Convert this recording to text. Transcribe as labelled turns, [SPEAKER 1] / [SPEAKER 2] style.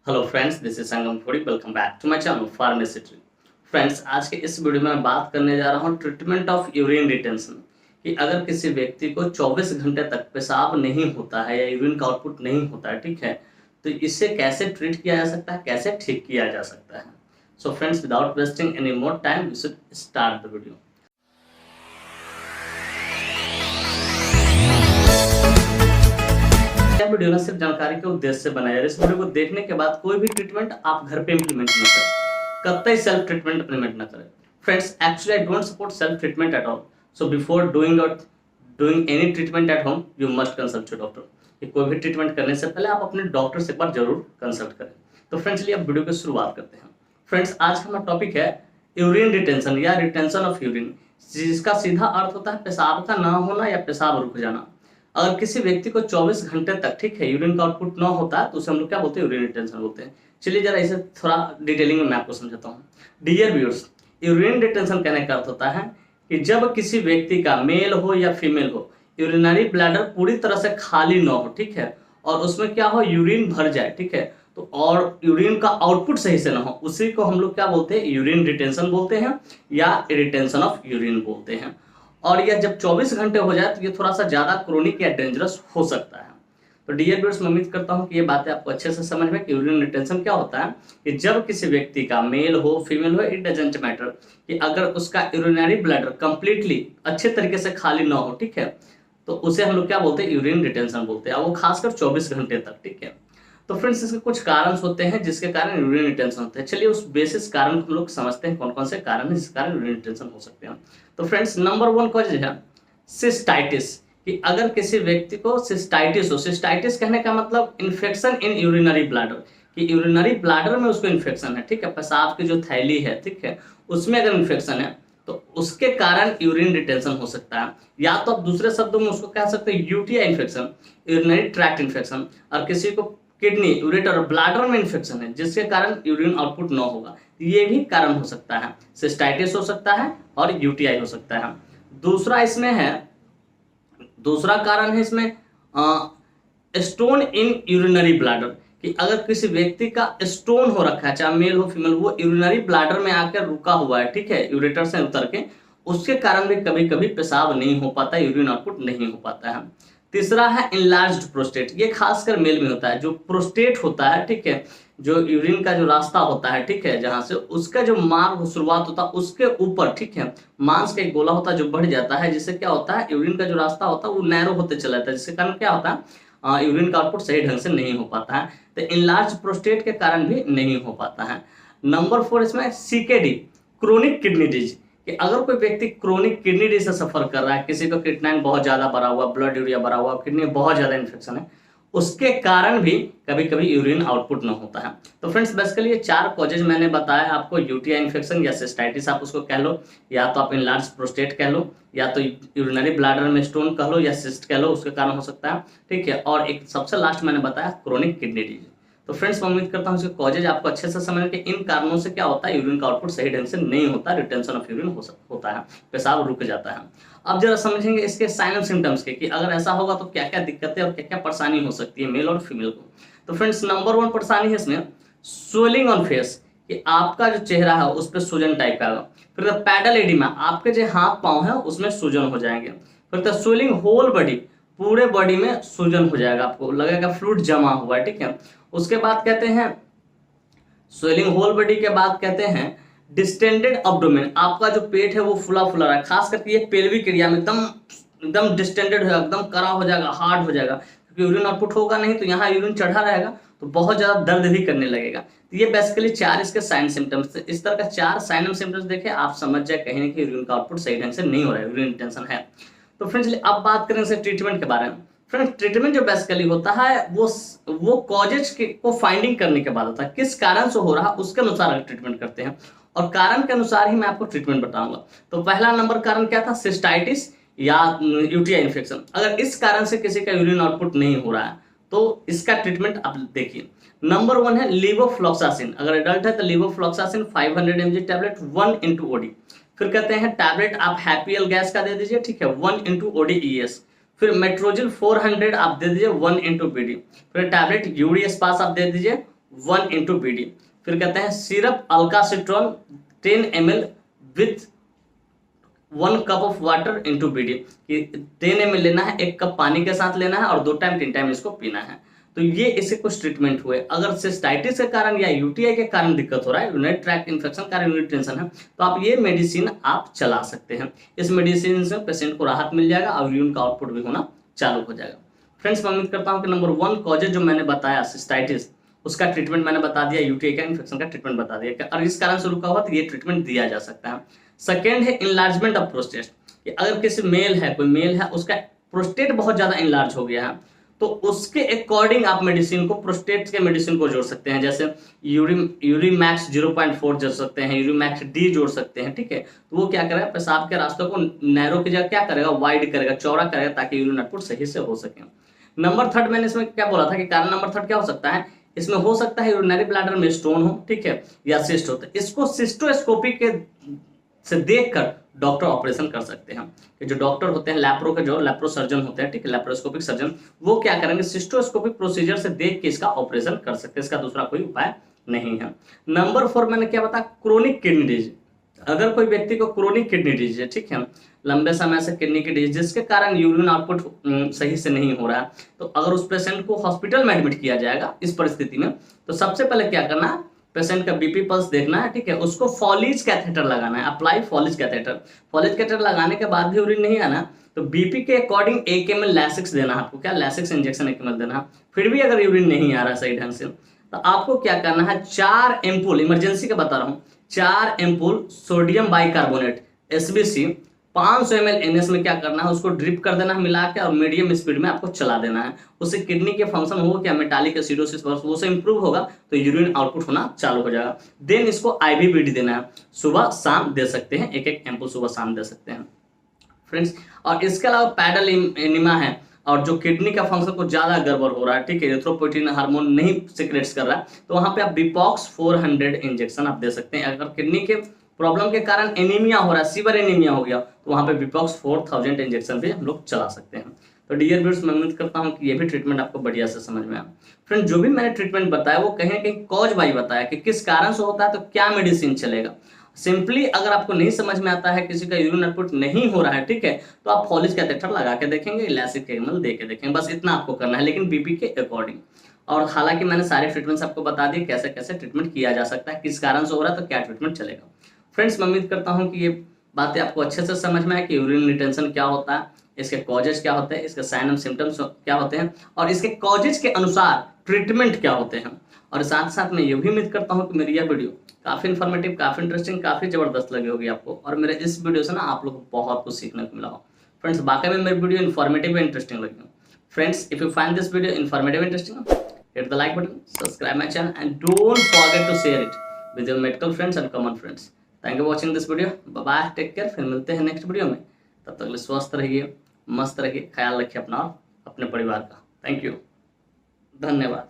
[SPEAKER 1] Hello friends, this is Sangam foodie. Welcome back to my channel pharmacy tree. Friends, आज के इस video में मैं बात करने जा रहा हूँ ट्रीटमेंट ऑफ यूरिन रिटेंशन कि अगर किसी व्यक्ति को 24 घंटे तक पेशाब नहीं होता है या यूरिन का आउटपुट नहीं होता है, ठीक है, तो इसे कैसे ट्रीट किया जा सकता है, कैसे ठीक किया जा सकता है। So friends, without wasting any more time we should start the video. यह वीडियो ना सिर्फ जानकारी के उद्देश्य से बनाया है। इस वीडियो को देखने के बाद कोई भी ट्रीटमेंट आप घर पे इंप्लीमेंट न करें, कतई सेल्फ ट्रीटमेंट इंप्लीमेंट न करें। Friends, actually I don't support self treatment at all. So before doing any treatment at home you must consult your doctor. कि कोई भी ट्रीटमेंट करने से पहले आप अपने डॉक्टर से एक बार जरूर कंसल्ट करें। तो फ्रेंड्स, चलिए अब वीडियो की शुरुआत करते हैं। फ्रेंड्स, आज का हमारा टॉपिक है यूरिन रिटेंशन या रिटेंशन ऑफ यूरिन, जिसका सीधा अर्थ होता है पेशाब का ना होना या पेशाब रुक जाना। अगर किसी व्यक्ति को 24 घंटे तक, ठीक है, यूरिन का आउटपुट ना होता है तो उसे हम लोग क्या बोलते हैं, यूरिन रिटेंशन बोलते हैं। चलिए जरा इसे थोड़ा डिटेलिंग में मैं आपको समझाता हूँ। डियर व्यूअर्स, यूरिन रिटेंशन कहने का अर्थ होता है कि जब किसी व्यक्ति का मेल हो या फीमेल हो, यूरिनरी ब्लैडर पूरी तरह से खाली ना हो, ठीक है, और उसमें क्या हो, यूरिन भर जाए, ठीक है, तो और यूरिन का आउटपुट सही से ना हो, उसी को हम लोग क्या बोलते हैं, यूरिन रिटेंशन बोलते हैं या रिटेंशन ऑफ यूरिन बोलते हैं। और यह जब 24 घंटे हो जाए तो ये थोड़ा सा ज़्यादा क्रोनिक या डेंजरस हो सकता है। तो डियर व्यूअर्स, मैं उम्मीद करता हूँ कि ये बातें आपको अच्छे से समझ में कि यूरिन रिटेंशन क्या होता है। कि जब किसी व्यक्ति का मेल हो फीमेल हो, इट डजंट मैटर, कि अगर उसका यूरिनरी ब्लैडर कंप्लीटली अच्छे तरीके से खाली ना हो, ठीक है, तो उसे हम लोग क्या बोलते हैं, यूरिन रिटेंशन बोलते हैं, और वो खासकर 24 घंटे तक, ठीक है। तो फ्रेंड्स, इसके कुछ कारण होते हैं जिसके कारण यूरिन रिटेंशन होता है। चलिए उस बेसिस कारण को हम लोग समझते हैं, कौन कौन से कारण है जिसके कारण यूरिन रिटेंशन हो सकते हैं। तो फ्रेंड्स, नंबर 1 कॉज है सिस्टाइटिस। कि अगर किसी व्यक्ति को सिस्टाइटिस हो, सिस्टाइटिस कहने का मतलब इन्फेक्शन इन यूरिनरी ब्लैडर, कि यूरिनरी ब्लैडर में उसको इन्फेक्शन है, ठीक है, पेशाब की जो थैली है, ठीक है, उसमें अगर इन्फेक्शन है तो उसके कारण यूरिन रिटेंशन हो सकता है। या तो आप दूसरे शब्दों में उसको कह सकते हैं UTI infection, urinary tract infection. और किसी को किडनी, यूरेटर और ब्लैडर में इन्फेक्शन है जिसके कारण यूरिन आउटपुट न होगा, ये भी कारण हो सकता है। सिस्टाइटिस हो सकता है और यूटीआई हो सकता है। दूसरा कारण है इसमें स्टोन इन यूरिनरी ब्लैडर, कि अगर किसी व्यक्ति का स्टोन हो रखा है, चाहे मेल हो फीमेल, वो यूरिनरी ब्लैडर में आकर रुका हुआ है, ठीक है, यूरेटर से उतर के, उसके कारण भी कभी कभी पेशाब नहीं हो पाता, यूरिन आउटपुट नहीं हो पाता है। तीसरा है इनलार्ज्ड प्रोस्टेट, ये खासकर मेल में होता है। जो प्रोस्टेट होता है, ठीक है, जो यूरिन का जो रास्ता होता है, ठीक है, जहां से उसका जो मार्ग शुरुआत होता है उसके ऊपर, ठीक है, मांस का एक गोला होता है जो बढ़ जाता है, जिससे क्या होता है, यूरिन का जो रास्ता होता है वो नैरो होते चला जाता है, जिसके कारण क्या होता है, यूरिन का आउटपुट सही ढंग से नहीं हो पाता है। तो इनलार्ज प्रोस्टेट के कारण भी नहीं हो पाता है। नंबर 4 इसमें सीकेडी, क्रोनिक किडनी डिजीज, कि अगर कोई व्यक्ति क्रोनिक किडनी डिजीज से सफर कर रहा है, किसी को क्रिएटिनिन बहुत ज्यादा बढ़ा हुआ, ब्लड यूरिया बढ़ा हुआ, किडनी में बहुत ज्यादा इन्फेक्शन है, उसके कारण भी कभी कभी यूरिन आउटपुट न होता है। तो फ्रेंड्स, बेसिकली ये 4 कॉजेज मैंने बताया आपको, यूटीआई इन्फेक्शन या सिस्टाइटिस आप उसको कह लो, या तो आप इनलार्ज प्रोस्टेट कह लो, या तो यूरिनरी ब्लैडर में स्टोन कह लो, या सिस्ट कह लो, उसके कारण हो सकता है, ठीक है। और एक सबसे लास्ट मैंने बताया क्रोनिक किडनी डिजीज। तो फ्रेंड्स, मैं उम्मीद करता हूँ इसके कॉजेज आपको अच्छे से समझ के, इन कारणों से क्या होता है, यूरिन का आउटपुट सही ढंग से नहीं होता, रिटेंशन ऑफ यूरिन होता है, पेशाब रुक जाता है। अब जरा समझेंगे इसके साइन एंड सिम्टम्स के, कि अगर ऐसा होगा तो क्या क्या दिक्कतें और क्या क्या परेशानी हो सकती है मेल और फीमेल को। तो फ्रेंड्स, नंबर 1 परेशानी है इसमें स्वेलिंग ऑन फेस, कि आपका जो चेहरा है उस पर सूजन टाइप का होगा। फिर पैडल एडिमा, आपके जो हाथ पांव है उसमें सूजन हो जाएंगे। फिर स्वेलिंग होल बॉडी, पूरे बॉडी में सूजन हो जाएगा, आपको लगेगा फ्लूइड जमा हुआ है, ठीक है। उसके बाद कहते हैं स्वेलिंग होल बॉडी के बाद कहते हैं डिस्टेंडेड एब्डोमेन, आपका जो पेट है वो फुला फुला रहा है, खास करके ये पेल्विक एरिया में एकदम एकदम डिस्टेंडेड हो जाएगा, एकदम कड़ा हो जाएगा, हार्ड हो जाएगा, क्योंकि यूरिन आउटपुट होगा नहीं तो यहाँ यूरिन चढ़ा रहेगा तो बहुत ज्यादा दर्द भी करने लगेगा। तो ये बेसिकली 4 इसके साइन सिम्टम्स थे। इस तरह का 4 साइन एंड सिम्टम्स देखे आप समझ जाए कहीं ना कहीं यूरिन का आउटपुट सही ढंग से नहीं हो रहा है, यूरिन रिटेंशन है। तो फ्रेंड्स, अब बात करें इसके ट्रीटमेंट के बारे में। फ्रेंड्स, ट्रीटमेंट जो बेसिकली होता है वो कॉजेज को फाइंडिंग करने के बाद होता है, किस कारण से हो रहा है उसके अनुसार ट्रीटमेंट करते हैं, और कारण के अनुसार ही मैं आपको ट्रीटमेंट बताऊंगा। तो पहला नंबर कारण क्या था, सिस्टाइटिस या यूटीआई इन्फेक्शन। अगर इस कारण से किसी का यूरिन आउटपुट नहीं हो रहा है तो इसका ट्रीटमेंट आप देखिए। नंबर 1 है लीवोफ्लॉक्सासिन, अगर एडल्ट है तो levofloxacin 500 mg tablet 1 into OD। फिर कहते हैं टैबलेट आप हैप्पीएल गैस का दे दीजिए, ठीक है, 1 into ODES। फिर मेट्रोजिल 400 आप दे दीजिए 1 into BD। फिर टैबलेट यूडीएस पास आप दे दीजिए 1/BD। फिर कहते हैं syrup Alkacitron 10 ml with 1 cup of water into BD, कि 10 ml लेना है, 1 कप पानी के साथ लेना है और 2 टाइम 3 टाइम इसको पीना है। तो ये इससे कुछ ट्रीटमेंट हुए। अगर सिस्टाइटिस के कारण या यूटीआई के कारण दिक्कत हो रहा है, यूरिनरी ट्रैक्ट इन्फेक्शन का यूरिनरी टेंशन है, तो आप ये मेडिसिन आप चला सकते हैं। इस मेडिसिन से पेशेंट को राहत मिल जाएगा और यूरिन का आउटपुट भी होना चालू हो जाएगा। फ्रेंड्स, मैं उम्मीद करता हूँ कि नंबर 1 कॉजेज जो मैंने बताया सिस्टाइटिस, उसका ट्रीटमेंट मैंने बता दिया, यूटीआई का इन्फेक्शन का ट्रीटमेंट बता दिया, और इस कारण से रुका हुआ तो ये ट्रीटमेंट दिया जा सकता है। सेकेंड है इनलार्जमेंट ऑफ प्रोस्टेट, कि अगर किसी मेल है, कोई मेल है, उसका प्रोस्टेट बहुत ज्यादा इनलार्ज हो गया है, तो उसके अकॉर्डिंग आप मेडिसिन को, प्रोस्टेट के मेडिसिन को जोड़ सकते हैं। जैसे यूरिमैक्स 0.4 जोड़ सकते हैं, यूरिमैक्स डी जोड़ सकते हैं, ठीक है। तो वो क्या करेगा, पेशाब के रास्तों को नैरो की जगह क्या करेगा, वाइड करेगा, चौड़ा करेगा, ताकि यूरिन आउटपुट सही से हो सके। नंबर 3 मैंने इसमें क्या बोला था कि कारण नंबर 3 क्या हो सकता है, इसमें हो सकता है यूरिनरी ब्लैडर में स्टोन हो, ठीक है, या सिस्ट हो। तो इसको सिस्टोस्कोपी के से देखकर डॉक्टर ऑपरेशन कर सकते हैं। कि जो डॉक्टर होते हैं लैप्रो के, जो लैप्रो सर्जन होते हैं, ठीक है, लैप्रोस्कोपिक सर्जन, वो क्या करेंगे, सिस्टोस्कोपिक प्रोसीजर से देख के इसका ऑपरेशन कर सकते हैं। इसका दूसरा कोई उपाय नहीं है। नंबर 4 मैंने क्या बताया, क्रोनिक किडनी डिजीज। अगर कोई व्यक्ति को क्रोनिक किडनी डिजीज है, ठीक है, लंबे समय से किडनी की डिजीज जिसके कारण यूरिन आउटपुट सही से नहीं हो रहा है, तो अगर उस पेशेंट को हॉस्पिटल में एडमिट किया जाएगा इस परिस्थिति में, तो सबसे पहले क्या करना है, पेशेंट का बीपी पल्स देखना है, ठीक है, उसको फॉलीज कैथेटर लगाना है, apply follies catheter. Follies catheter लगाने के बाद भी यूरिन नहीं आना, तो बीपी के अकॉर्डिंग 1 ml लैसिक्स देना है आपको, क्या लैसिक्स इंजेक्शन 1 ml देना है। फिर भी अगर यूरिन नहीं आ रहा सही ढंग से, तो आपको क्या करना है, 4 एम्पूल, इमरजेंसी का बता रहा हूँ, 4 ampoule sodium bicarbonate SBC 500 ml NS में क्या करना है, उसको ड्रिप कर देना है मिला के, और मीडियम स्पीड में आपको चला देना है। उससे किडनी के फंक्शन होगा क्या, मेटालिक एसिडोसिस वो से इंप्रूव होगा, तो यूरिन आउटपुट होना चालू हो जाएगा। देन इसको IVBD देना है, सुबह शाम दे सकते हैं, 1-1 एम्पूल सुबह शाम दे सकते हैं फ्रेंड्स। और इसके अलावा पैडल एनिमा है, और जो किडनी का फंक्शन कुछ ज्यादा गड़बड़ हो रहा है, ठीक है, एरिथ्रोपोइटिन हार्मोन नहीं सिक्रेट्स कर रहा है, तो वहां पे आप बिपॉक्स 400 इंजेक्शन आप दे सकते हैं। अगर किडनी के प्रॉब्लम के कारण एनीमिया हो रहा है, सीवर एनीमिया हो गया, तो वहां पे बिपॉक्स 4000 इंजेक्शन भी हम लोग चला सकते हैं। तो डियर व्यूअर्स, मैं उम्मीद करता हूं कि ये भी ट्रीटमेंट आपको बढ़िया से समझ में आया। फ्रेंड, जो भी मैंने ट्रीटमेंट बताया वो कहीं ना कहीं कॉज वाई बताया कि किस कारण से होता है, तो क्या मेडिसिन चलेगा। सिंपली अगर आपको नहीं समझ में आता है, किसी का यूरिन आउटपुट नहीं हो रहा है, ठीक है, तो आप फॉलीज कैथेटर लगा के देखेंगे, लैसिक एमएल दे के देखेंगे, बस इतना आपको करना है, लेकिन बीपी के अकॉर्डिंग। और हालांकि मैंने सारे ट्रीटमेंट्स आपको बता दिए, कैसे कैसे ट्रीटमेंट किया जा सकता है, किस कारण से हो रहा है, तो क्या ट्रीटमेंट चलेगा। फ्रेंड्स, मैं उम्मीद करता हूँ कि ये बातें आपको अच्छे से समझ में आए कि यूरिन रिटेंशन क्या होता है, इसके कॉजेज क्या होते हैं, इसके साइन एंड सिम्टम्स क्या होते हैं, और इसके कॉजेज के अनुसार ट्रीटमेंट क्या होते हैं। और साथ साथ मैं ये भी उम्मीद करता हूँ कि मेरी यह वीडियो काफ़ी इन्फॉर्मेटिव, काफ़ी इंटरेस्टिंग, काफ़ी ज़बरदस्त लगी होगी आपको, और मेरे इस वीडियो से ना आप लोग को बहुत कुछ सीखने को मिला हो। फ्रेंड्स, वाकई में मेरी वीडियो इन्फॉर्मेटिव एंड इंटरेस्टिंग लगी हो। Friends, if you find this video informative and interesting, hit the like button, subscribe my channel, and don't forget to share it with your medical friends and common friends. Thank you for watching this video. Bye bye, take care. फिर मिलते हैं next video में। तब तक स्वस्थ रहिए, मस्त रहिए, ख्याल रखिए अपना और अपने परिवार का। थैंक यू, धन्यवाद।